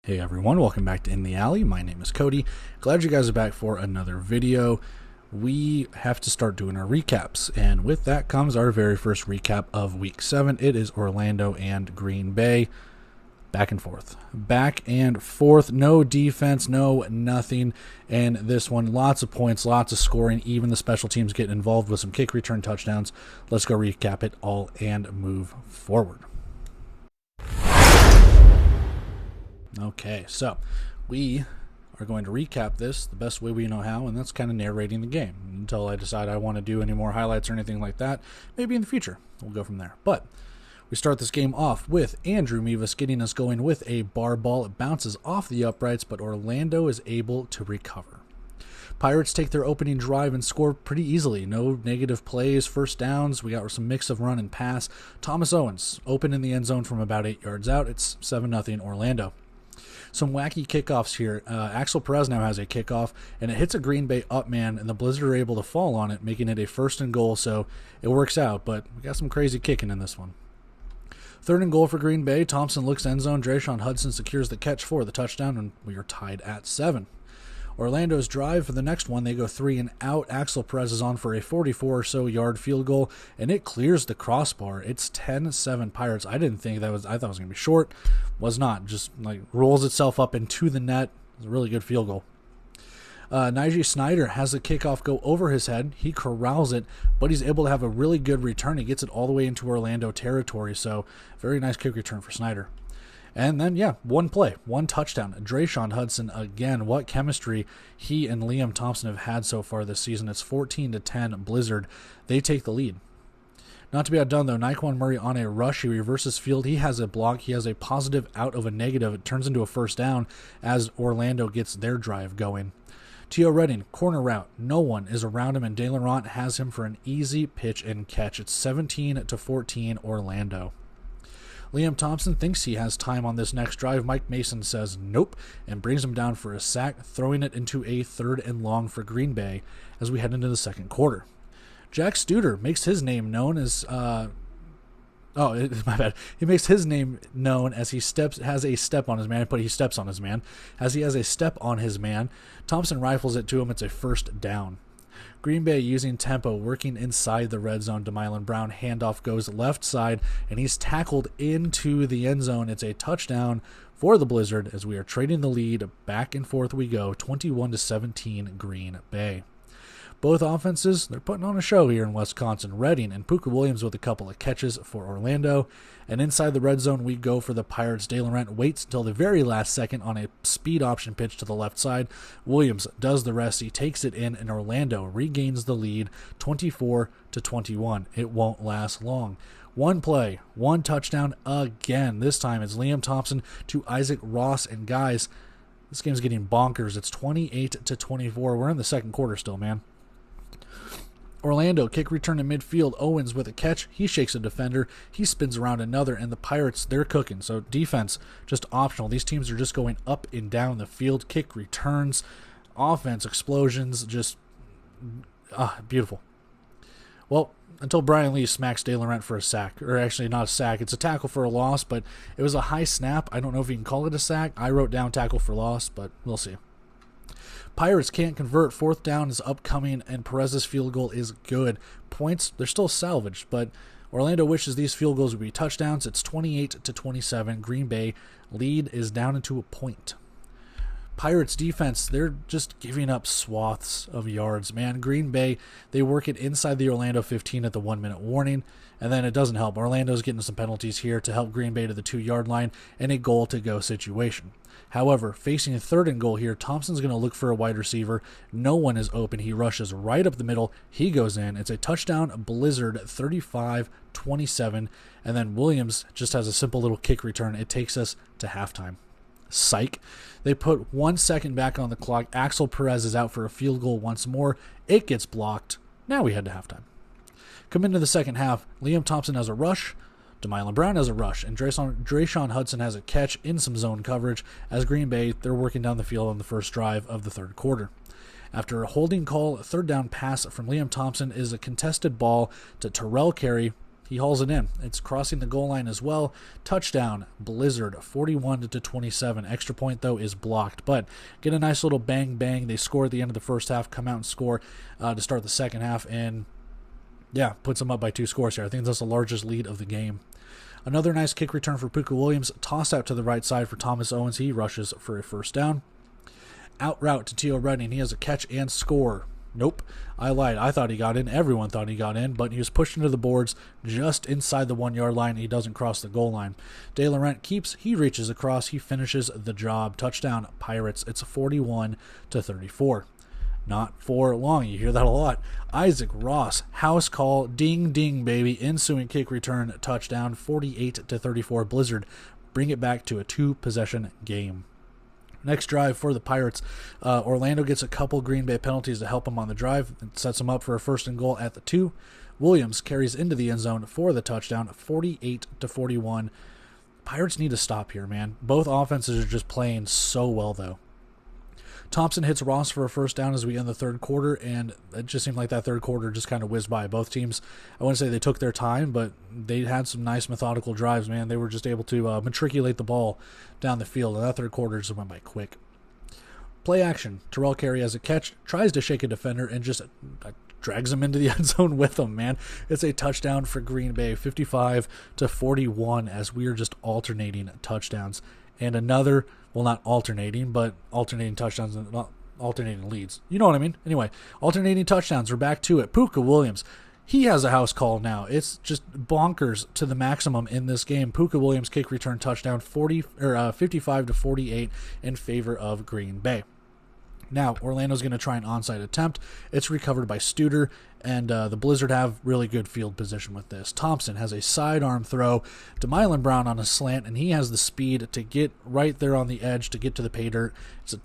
Hey everyone, welcome back to In the Alley. My name is Cody. Glad you guys are back for another video. We have to start doing our recaps, and with that comes our very first recap of Week 7. It is Orlando and Green Bay. Back and forth. Back and forth. No defense, no nothing. And this one, lots of points, lots of scoring. Even the special teams getting involved with some kick return touchdowns. Let's go recap it all and move forward. Okay, so we are going to recap this the best way we know how, and that's kind of narrating the game until I decide I want to do any more highlights or anything like that. Maybe in the future. We'll go from there. But we start this game off with Andrew Mevis getting us going with a bar ball. It bounces off the uprights, but Orlando is able to recover. Pirates take their opening drive and score pretty easily. No negative plays, first downs. We got some mix of run and pass. Thomas Owens open in the end zone from about 8 yards out. It's 7-0 Orlando. Some wacky kickoffs here. Axel Perez now has a kickoff, and it hits a Green Bay up man, and the Blizzard are able to fall on it, making it a 1st and goal, so it works out, but we got some crazy kicking in this one. 3rd and goal for Green Bay. Thompson looks end zone. Drayshon Hudson secures the catch for the touchdown, and we are tied at 7. Orlando's drive for the next one, they go 3 and out. Axel Perez is on for a 44 or so yard field goal, and it clears the crossbar. It's 10-7 Pirates. I thought it was going to be short. Was not. Just like rolls itself up into the net. It's a really good field goal. Najee Snyder has the kickoff go over his head. He corrals it, but he's able to have a really good return. He gets it all the way into Orlando territory, so very nice kick return for Snyder. And then, one play, one touchdown. Drayshon Hudson, again, what chemistry he and Liam Thompson have had so far this season. It's 14-10 Blizzard. They take the lead. Not to be outdone, though, Nyquan Murray on a rush. He reverses field. He has a block. He has a positive out of a negative. It turns into a first down as Orlando gets their drive going. Teo Redding, corner route. No one is around him, and Dalen Ront has him for an easy pitch and catch. It's 17-14 Orlando. Liam Thompson thinks he has time on this next drive. Mike Mason says nope and brings him down for a sack, throwing it into a 3rd and long for Green Bay as we head into the second quarter. Jack Studer makes his name known as my bad. He makes his name known as he has a step on his man, but he steps on his man. As he has a step on his man, Thompson rifles it to him. It's a 1st down. Green Bay using tempo, working inside the red zone. DeMylan Brown handoff goes left side, and he's tackled into the end zone. It's a touchdown for the Blizzard as we are trading the lead. Back and forth we go, 21-17 Green Bay. Both offenses, they're putting on a show here in Wisconsin. Redding and Pooka Williams with a couple of catches for Orlando. And inside the red zone, we go for the Pirates. Dalen Ront waits until the very last second on a speed option pitch to the left side. Williams does the rest. He takes it in, and Orlando regains the lead, 24-21. It won't last long. One play, one touchdown again. This time it's Liam Thompson to Isaac Ross. And guys, this game's getting bonkers. It's 28-24. We're in the second quarter still, man. Orlando, kick return to midfield. Owens with a catch. He shakes a defender. He spins around another, and the Pirates, they're cooking. So defense, just optional. These teams are just going up and down the field. Kick returns, offense, explosions, just beautiful. Well, until Brian Lee smacks Dalen Ront for a sack. Or actually, not a sack. It's a tackle for a loss, but it was a high snap. I don't know if you can call it a sack. I wrote down tackle for loss, but we'll see. Pirates can't convert. 4th down is upcoming, and Perez's field goal is good. Points, they're still salvaged, but Orlando wishes these field goals would be touchdowns. It's 28-27. Green Bay lead is down into a point. Pirates defense, they're just giving up swaths of yards, man. Green Bay, they work it inside the Orlando 15 at the 1-minute warning, and then it doesn't help. Orlando's getting some penalties here to help Green Bay to the 2-yard line and a goal-to-go situation. However, facing a 3rd and goal here, Thompson's going to look for a wide receiver. No one is open. He rushes right up the middle. He goes in. It's a touchdown, Blizzard, 35-27, and then Williams just has a simple little kick return. It takes us to halftime. Psych. They put 1 second back on the clock. Axel Perez is out for a field goal once more. It gets blocked. Now we head to halftime. Come into the second half. Liam Thompson has a rush. DeMylan Brown has a rush, and Drayshon Hudson has a catch in some zone coverage as Green Bay, they're working down the field on the first drive of the 3rd quarter. After a holding call, a 3rd down pass from Liam Thompson is a contested ball to Terrell Carey. He hauls it in. It's crossing the goal line as well. Touchdown, Blizzard, 41-27. Extra point, though, is blocked. But get a nice little bang. They score at the end of the first half, come out and score to start the second half. And, yeah, puts them up by 2 scores here. I think that's the largest lead of the game. Another nice kick return for Pooka Williams. Toss out to the right side for Thomas Owens. He rushes for a first down. Out route to Teo Redding. He has a catch and score. Nope, I lied. I thought he got in. Everyone thought he got in, but he was pushed into the boards just inside the 1 yard line. He doesn't cross the goal line. De Laurent keeps. He reaches across. He finishes the job. Touchdown, Pirates. It's 41-34. Not for long. You hear that a lot. Isaac Ross, house call, ding, baby. Ensuing kick return, touchdown, 48-34. Blizzard bring it back to a 2-possession game. Next drive for the Pirates, Orlando gets a couple Green Bay penalties to help them on the drive. It sets them up for a 1st and goal at the 2. Williams carries into the end zone for the touchdown, 48-41. Pirates need to stop here, man. Both offenses are just playing so well, though. Thompson hits Ross for a first down as we end the third quarter, and it just seemed like that third quarter just kind of whizzed by. Both teams, I wouldn't say they took their time, but they had some nice methodical drives, man. They were just able to matriculate the ball down the field, and that third quarter just went by quick. Play action. Terrell Carey has a catch, tries to shake a defender, and just drags him into the end zone with him, man. It's a touchdown for Green Bay, 55-41, as we are just alternating touchdowns. And another, well, not alternating, but alternating touchdowns and alternating leads. You know what I mean? Anyway, alternating touchdowns. We're back to it. Pooka Williams, he has a house call now. It's just bonkers to the maximum in this game. Pooka Williams kick return touchdown, 55-48 in favor of Green Bay. Now, Orlando's going to try an onside attempt. It's recovered by Studer, and the Blizzard have really good field position with this. Thompson has a sidearm throw to Mylan Brown on a slant, and he has the speed to get right there on the edge to get to the pay dirt. It's a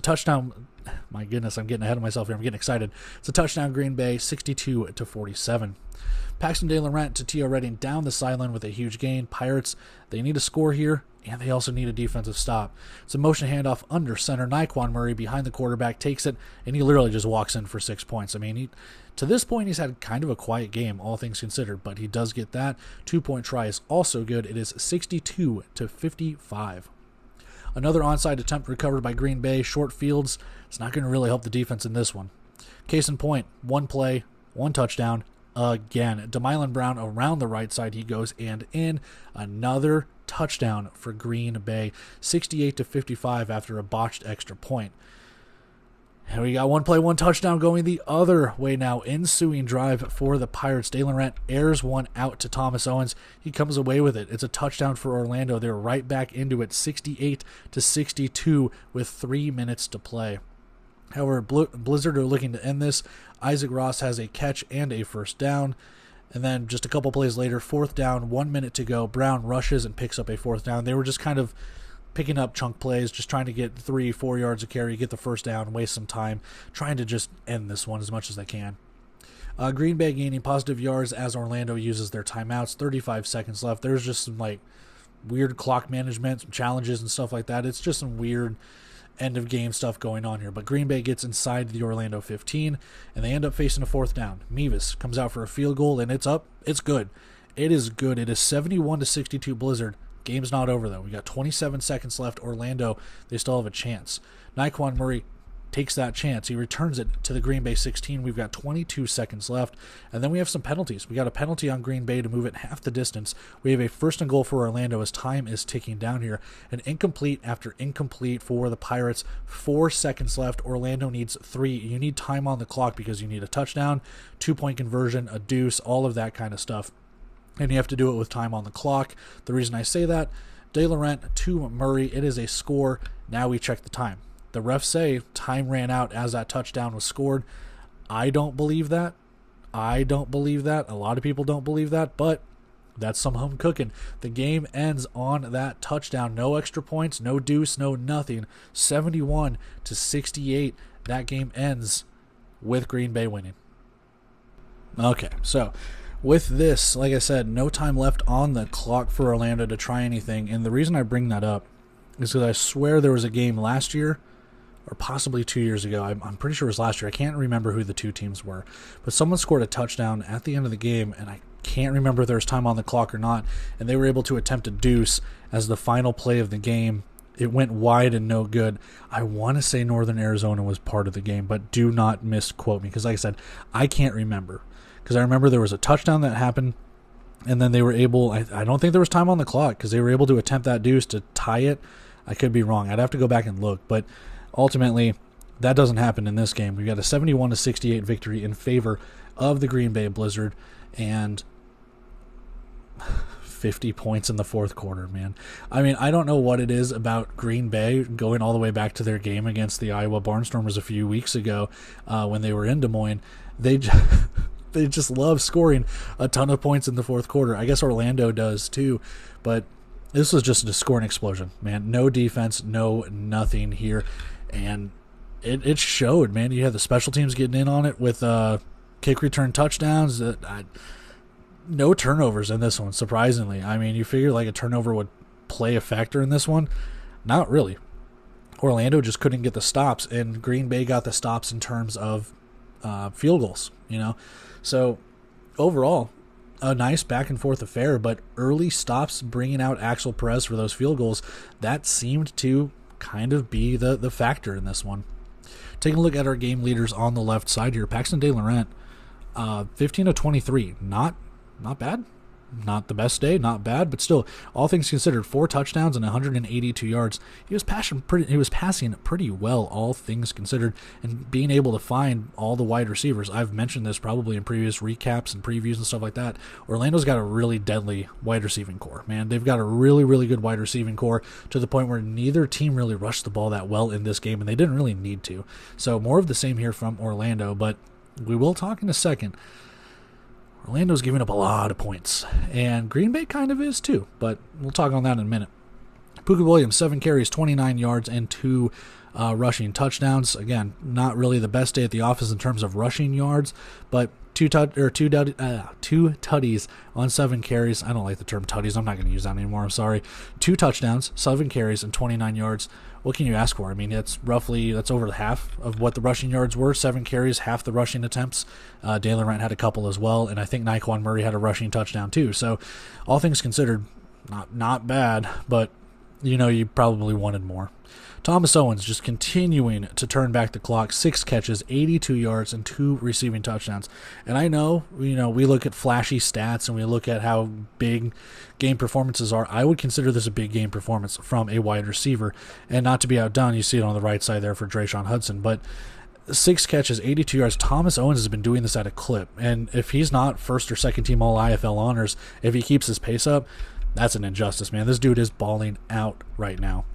touchdown. My goodness, I'm getting ahead of myself here. I'm getting excited. It's a touchdown, Green Bay, 62-47. Paxton De Laurent to Teo Redding down the sideline with a huge gain. Pirates, they need a score here, and they also need a defensive stop. It's a motion handoff under center. Nyquan Murray behind the quarterback takes it, and he literally just walks in for 6 points. I mean, to this point, he's had kind of a quiet game, all things considered, but he does get that. 2-point try is also good. It is 62-55. Another onside attempt recovered by Green Bay. Short fields. It's not going to really help the defense in this one. Case in point, 1 play, 1 touchdown. Again, DeMylan Brown around the right side, he goes and in. Another touchdown for Green Bay, 68-55 after a botched extra point. And we got 1 play, 1 touchdown going the other way now. Ensuing drive for the Pirates. De Laurent airs one out to Thomas Owens. He comes away with it. It's a touchdown for Orlando. They're right back into it, 68-62 with 3 minutes to play. However, Blizzard are looking to end this. Isaac Ross has a catch and a first down. And then just a couple plays later, 4th down, 1 minute to go. Brown rushes and picks up a 4th down. They were just kind of picking up chunk plays, just trying to get 3-4 yards of carry, get the first down, waste some time, trying to just end this one as much as they can. Green Bay gaining positive yards as Orlando uses their timeouts. 35 seconds left. There's just some weird clock management, some challenges and stuff like that. It's just some weird end of game stuff going on here, but Green Bay gets inside the Orlando 15 and they end up facing a 4th down. Mevis comes out for a field goal and it's up. It's good. It is good. It is 71-62 Blizzard. Game's not over though. We got 27 seconds left. Orlando, they still have a chance. Nyquan Murray takes that chance. He returns it to the Green Bay 16. We've got 22 seconds left. And then we have some penalties. We got a penalty on Green Bay to move it half the distance. We have a 1st and goal for Orlando as time is ticking down here. An incomplete after incomplete for the Pirates. 4 seconds left. Orlando needs 3. You need time on the clock because you need a touchdown, 2-point conversion, a deuce, all of that kind of stuff. And you have to do it with time on the clock. The reason I say that, De Laurent to Murray. It is a score. Now we check the time. The refs say time ran out as that touchdown was scored. I don't believe that. A lot of people don't believe that, but that's some home cooking. The game ends on that touchdown. No extra points, no deuce, no nothing. 71-68. That game ends with Green Bay winning. Okay, so with this, like I said, no time left on the clock for Orlando to try anything. And the reason I bring that up is because I swear there was a game last year or possibly 2 years ago. I'm pretty sure it was last year. I can't remember who the two teams were. But someone scored a touchdown at the end of the game, and I can't remember if there was time on the clock or not, and they were able to attempt a deuce as the final play of the game. It went wide and no good. I want to say Northern Arizona was part of the game, but do not misquote me, because like I said, I can't remember. Because I remember there was a touchdown that happened, and then they were able, I don't think there was time on the clock, because they were able to attempt that deuce to tie it. I could be wrong. I'd have to go back and look, but ultimately, that doesn't happen in this game. We've got a 71-68 victory in favor of the Green Bay Blizzard, and 50 points in the fourth quarter, man. I mean, I don't know what it is about Green Bay going all the way back to their game against the Iowa Barnstormers a few weeks ago when they were in Des Moines. They just love scoring a ton of points in the fourth quarter. I guess Orlando does too, but this was just a scoring explosion, man. No defense, no nothing here, and it showed, man. You had the special teams getting in on it with kick return touchdowns. No turnovers in this one, surprisingly. I mean, you figure like a turnover would play a factor in this one. Not really. Orlando just couldn't get the stops, and Green Bay got the stops in terms of field goals, you know. So overall, a nice back and forth affair, but early stops bringing out Axel Perez for those field goals, that seemed to kind of be the factor in this one. Taking a look at our game leaders on the left side here, Paxton DeLaurent, 15 of 23, not bad. Not the best day, not bad, but still, all things considered, 4 touchdowns and 182 yards. He was passing pretty well, all things considered, and being able to find all the wide receivers. I've mentioned this probably in previous recaps and previews and stuff like that. Orlando's got a really deadly wide receiving core, man. They've got a really, really good wide receiving core to the point where neither team really rushed the ball that well in this game, and they didn't really need to. So more of the same here from Orlando, but we will talk in a second. Orlando's giving up a lot of points, and Green Bay kind of is too, but we'll talk on that in a minute. Pookie Williams, 7 carries, 29 yards, and 2 rushing touchdowns. Again, not really the best day at the office in terms of rushing yards, but two tutties on 7 carries. I don't like the term tutties. I'm not going to use that anymore. I'm sorry. 2 touchdowns, 7 carries, and 29 yards. What can you ask for? I mean, that's over half of what the rushing yards were. 7 carries, half the rushing attempts. DeLaurent had a couple as well, and I think Nyquan Murray had a rushing touchdown too. So, all things considered, not bad, but you probably wanted more. Thomas Owens just continuing to turn back the clock. 6 catches, 82 yards, and 2 receiving touchdowns. And I know, we look at flashy stats and we look at how big game performances are. I would consider this a big game performance from a wide receiver. And not to be outdone, you see it on the right side there for Drayshawn Hudson. But 6 catches, 82 yards. Thomas Owens has been doing this at a clip. And if he's not first or second team All-IFL honors, if he keeps his pace up, that's an injustice, man. This dude is balling out right now.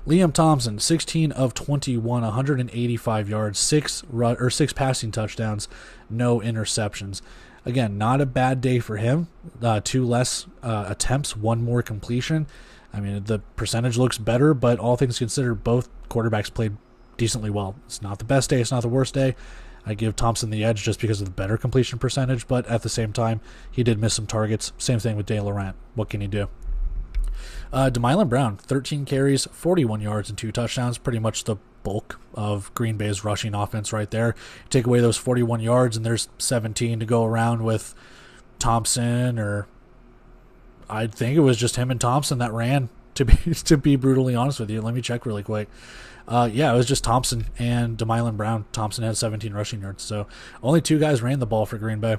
Liam Thompson, 16 of 21, 185 yards, 6 passing touchdowns, no interceptions. Again, not a bad day for him. 2 less attempts, 1 more completion. I mean, the percentage looks better, but all things considered, both quarterbacks played decently well. It's not the best day, it's not the worst day. I give Thompson the edge just because of the better completion percentage, but at the same time, he did miss some targets. Same thing with DeLaurent. What can he do? Demylan Brown, 13 carries, 41 yards, and 2 touchdowns. Pretty much the bulk of Green Bay's rushing offense right there. Take away those 41 yards, and there's 17 to go around with Thompson, or I think it was just him and Thompson that ran, to be brutally honest with you. Let me check really quick. It was just Thompson and Demylan Brown. Thompson had 17 rushing yards, so only 2 guys ran the ball for Green Bay.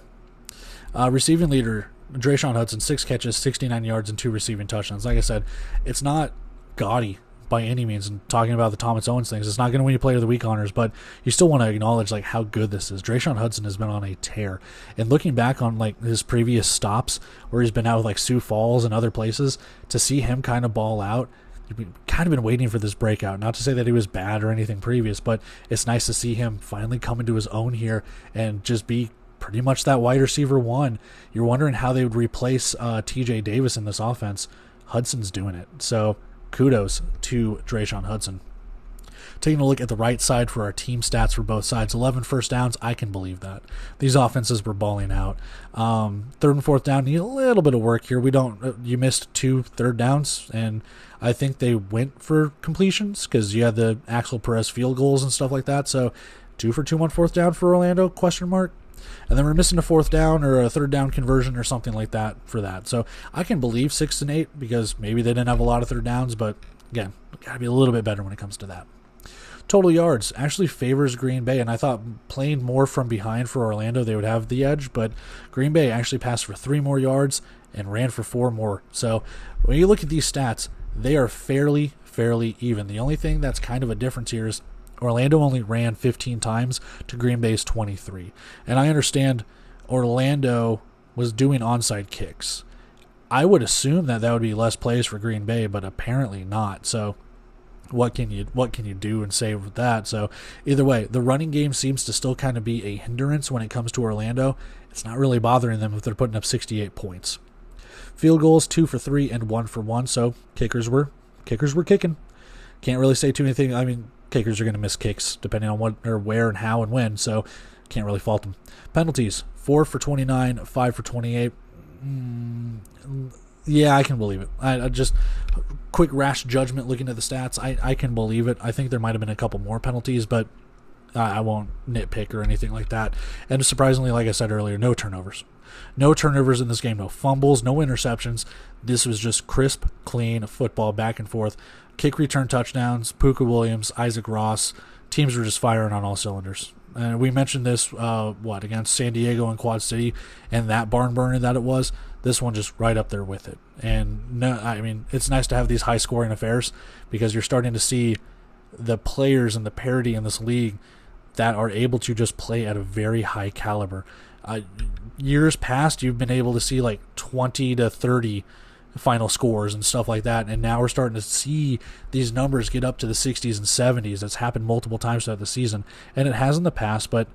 Receiving leader, Drayshawn Hudson, 6 catches, 69 yards, and 2 receiving touchdowns. Like I said, it's not gaudy by any means. And talking about the Thomas Owens things, it's not going to win you Player of the Week honors, but you still want to acknowledge how good this is. Drayshawn Hudson has been on a tear. And looking back on his previous stops where he's been out with Sioux Falls and other places, to see him kind of ball out, you've kind of been waiting for this breakout. Not to say that he was bad or anything previous, but it's nice to see him finally come into his own here and just be pretty much that wide receiver 1. You're wondering how they would replace TJ Davis in this offense. Hudson's doing it. So kudos to Drayshawn Hudson. Taking a look at the right side for our team stats for both sides. 11 first downs. I can believe that. These offenses were balling out. 3rd and 4th down, need a little bit of work here. You missed 2 third downs, and I think they went for completions because you had the Axel Perez field goals and stuff like that. So 2 for 2 on 4th down for Orlando, question mark. And then we're missing a fourth down or a third down conversion or something like that for that. So I can believe 6-8 because maybe they didn't have a lot of third downs, but again, got to be a little bit better when it comes to that. Total yards actually favors Green Bay, and I thought playing more from behind for Orlando, they would have the edge, but Green Bay actually passed for 3 more yards and ran for 4 more. So when you look at these stats, they are fairly even. The only thing that's kind of a difference here is Orlando only ran 15 times to Green Bay's 23. And I understand Orlando was doing onside kicks. I would assume that would be less plays for Green Bay, but apparently not. So what can you do and say with that? So either way, the running game seems to still kind of be a hindrance when it comes to Orlando. It's not really bothering them if they're putting up 68 points. Field goals 2 for 3 and 1 for 1. So kickers were kicking. Can't really say too anything. I mean, kickers are going to miss kicks depending on what or where and how and when. So can't really fault them. Penalties 4 for 29, 5 for 28. Yeah, I can believe it. I just quick rash judgment looking at the stats. I can believe it. I think there might have been a couple more penalties, but I won't nitpick or anything like that. And surprisingly, like I said earlier, no turnovers. No turnovers in this game. No fumbles, no interceptions. This was just crisp, clean football back and forth. Kick return touchdowns, Puka Williams, Isaac Ross. Teams were just firing on all cylinders. And we mentioned this, against San Diego and Quad City, and that barn burner that it was. This one just right up there with it. And no, I mean, it's nice to have these high-scoring affairs because you're starting to see the players and the parity in this league that are able to just play at a very high caliber. Years past, you've been able to see like 20 to 30 final scores and stuff like that, and now we're starting to see these numbers get up to the 60s and 70s. That's happened multiple times throughout the season, and it has in the past, but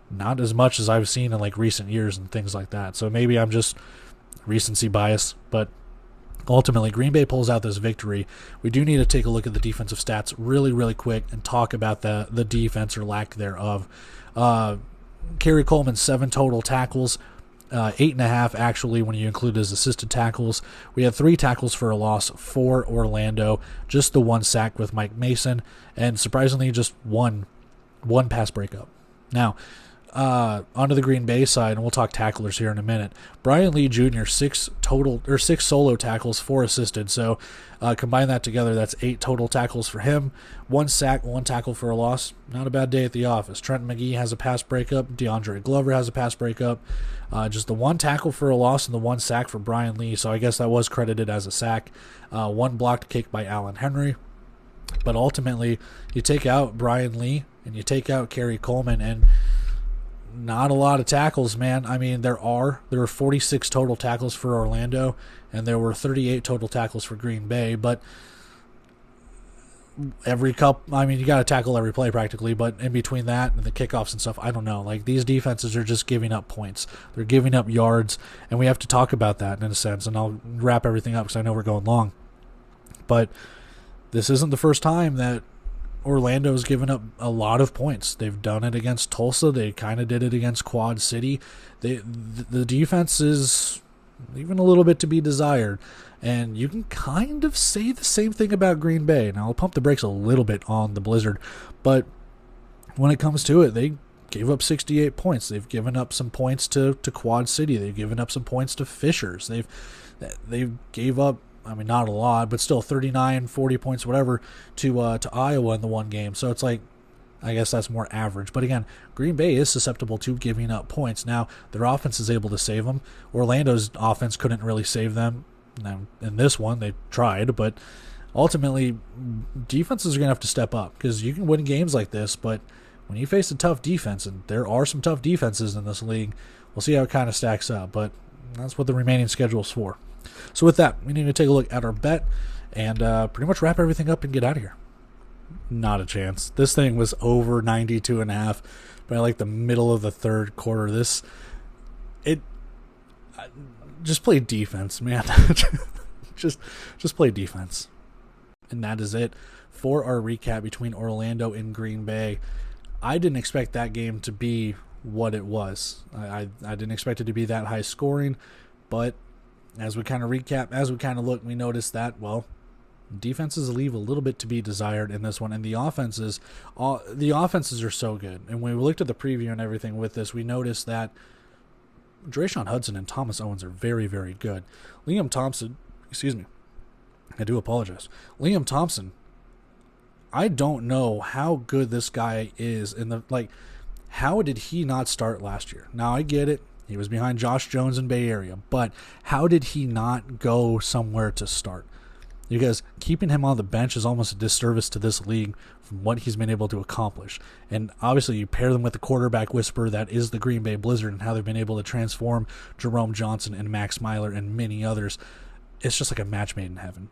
not as much as I've seen in like recent years and things like that. So maybe I'm just recency bias, but ultimately Green Bay pulls out this victory. We do need to take a look at the defensive stats really quick and talk about the defense or lack thereof. Kerry Coleman, 7 total tackles, 8.5 actually when you include his assisted tackles. We had 3 tackles for a loss for Orlando, just the 1 sack with Mike Mason, and surprisingly just one pass breakup. Now, onto the Green Bay side, and we'll talk tacklers here in a minute. Brian Lee Jr., 6 solo tackles, 4 assisted. So combine that together, that's 8 total tackles for him. 1 sack, 1 tackle for a loss. Not a bad day at the office. Trent McGee has a pass breakup. DeAndre Glover has a pass breakup. Just the 1 tackle for a loss and the 1 sack for Brian Lee. So I guess that was credited as a sack. 1 blocked kick by Allen Henry. But ultimately, you take out Brian Lee and you take out Kerry Coleman, and not a lot of tackles, man. I mean, there were 46 total tackles for Orlando, and there were 38 total tackles for Green Bay. But you got to tackle every play practically. But in between that and the kickoffs and stuff, I don't know. Like, these defenses are just giving up points. They're giving up yards, and we have to talk about that in a sense. And I'll wrap everything up because I know we're going long. But this isn't the first time that Orlando's given up a lot of points. They've done it against Tulsa. They kind of did it against Quad City. The defense is even a little bit to be desired. And you can kind of say the same thing about Green Bay. Now, I'll pump the brakes a little bit on the Blizzard. But when it comes to it, they gave up 68 points. They've given up some points to Quad City. They've given up some points to Fishers. They gave up, I mean, not a lot, but still 39, 40 points, whatever, to Iowa in the one game. So it's like, I guess that's more average. But again, Green Bay is susceptible to giving up points. Now, their offense is able to save them. Orlando's offense couldn't really save them. Now, in this one, they tried, but ultimately, defenses are going to have to step up because you can win games like this, but when you face a tough defense, and there are some tough defenses in this league, we'll see how it kind of stacks up. But that's what the remaining schedule is for. So with that, we need to take a look at our bet and pretty much wrap everything up and get out of here. Not a chance. This thing was over 92.5 by like the middle of the third quarter. Just play defense, man. just play defense. And that is it for our recap between Orlando and Green Bay. I didn't expect that game to be what it was. I didn't expect it to be that high scoring, but as we kind of recap, as we kind of look, we noticed that, well, defenses leave a little bit to be desired in this one, and the offenses are so good. And when we looked at the preview and everything with this, we noticed that Drayshawn Hudson and Thomas Owens are very, very good. Liam Thompson, excuse me, I do apologize. Liam Thompson, I don't know how good this guy is how did he not start last year? Now, I get it. He was behind Josh Jones in Bay Area, but how did he not go somewhere to start? Because keeping him on the bench is almost a disservice to this league from what he's been able to accomplish. And obviously you pair them with the quarterback whisperer that is the Green Bay Blizzard and how they've been able to transform Jerome Johnson and Max Myler and many others. It's just like a match made in heaven.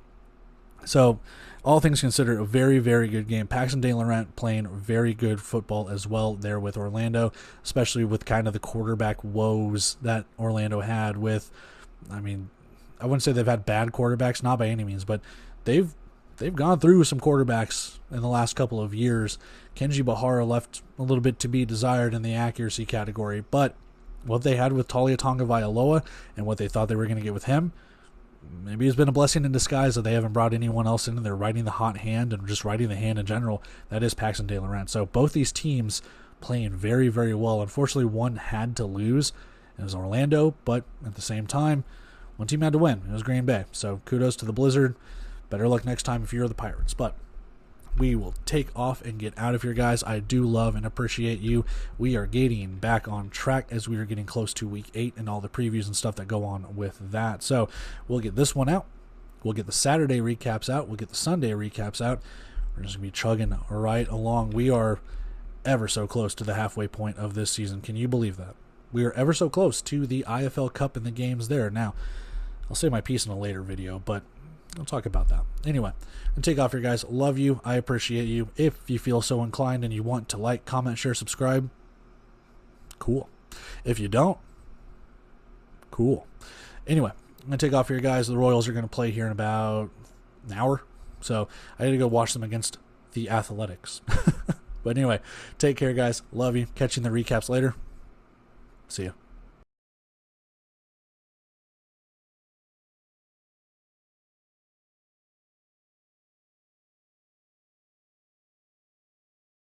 So, all things considered, a very, very good game. Paxton De Laurent playing very good football as well there with Orlando, especially with kind of the quarterback woes that Orlando had with, I wouldn't say they've had bad quarterbacks, not by any means, but they've gone through some quarterbacks in the last couple of years. Kenji Bahara left a little bit to be desired in the accuracy category, but what they had with Talia Tagovailoa and what they thought they were going to get with him, maybe it's been a blessing in disguise that they haven't brought anyone else in and they're riding the hot hand and just riding the hand in general. That is Paxton De Laurent. So both these teams playing very, very well. Unfortunately, one had to lose. It was Orlando, but at the same time, one team had to win. It was Green Bay. So kudos to the Blizzard. Better luck next time if you're the Pirates. But we will take off and get out of here, guys. I do love and appreciate you. We are getting back on track as we are getting close to week 8 and all the previews and stuff that go on with that. So we'll get this one out. We'll get the Saturday recaps out. We'll get the Sunday recaps out. We're just going to be chugging right along. We are ever so close to the halfway point of this season. Can you believe that? We are ever so close to the IFL Cup and the games there. Now, I'll say my piece in a later video, but I'll talk about that. Anyway, I'm take off here, guys. Love you. I appreciate you. If you feel so inclined and you want to like, comment, share, subscribe, cool. If you don't, cool. Anyway, I'm going to take off here, guys. The Royals are going to play here in about an hour. So I got to go watch them against the Athletics. But anyway, take care, guys. Love you. Catching the recaps later. See ya.